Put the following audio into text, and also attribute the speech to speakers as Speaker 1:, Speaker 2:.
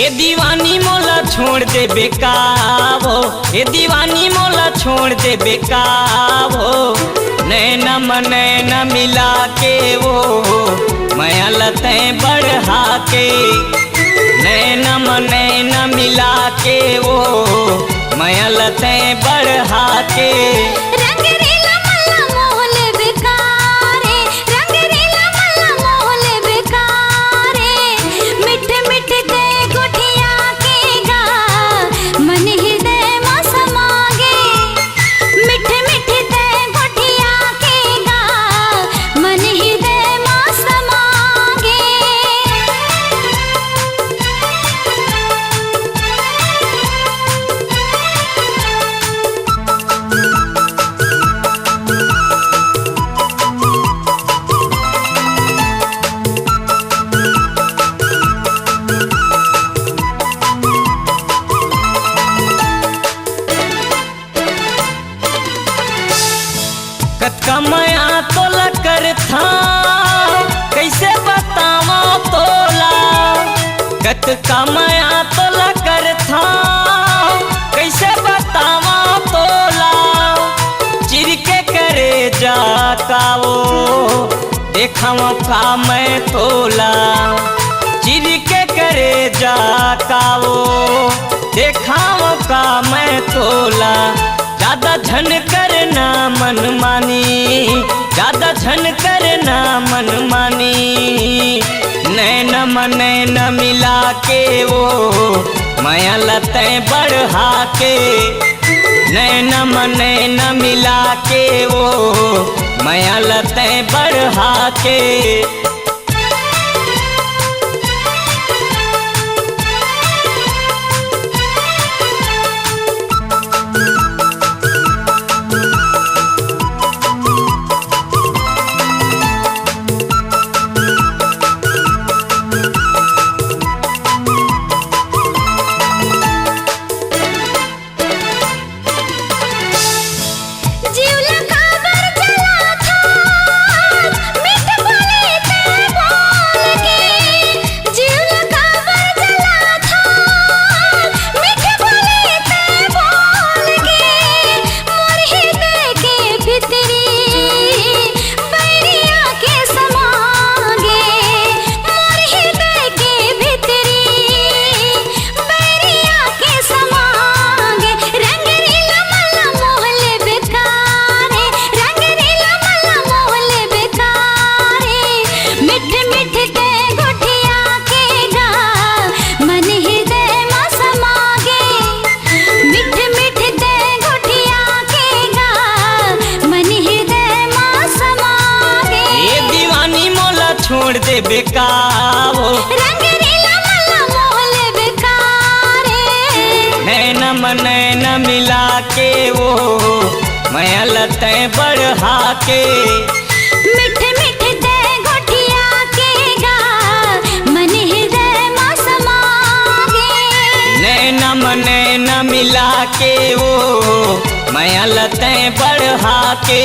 Speaker 1: ए दीवानी मोला छोड़ दे बेकावो, ए दीवानी मोला छोड़ दे बेकावो। नैना नैना मिला के वो माया लते बढ़ा के, नैना नैना मिला के वो माया लते बढ़ा के। कतका माया तोला कर था कैसे बतावा तोला, कतका माया तोला कर था कैसे बतावा तोला। चिर के करे जाका वो देखावा का मैं तोला, चिर के करे जाका वो देखावा का मैं तोला। ज्यादा झन करना मन मानी, ज्यादा झन करना मन मानी। नैना नैना मिला के वो माया लते बढ़ा के, नैना नैना मिला के वो माया लते बढ़ा के। छोड़ दे बेकावो, नैना नैना मिला के वो माया लते बढ़ा के।
Speaker 2: मिठे मिठे दे गोठिया के गा मन हृदय मा समागे।
Speaker 1: नैना नैना मिला के वो माया लते बढ़ा के।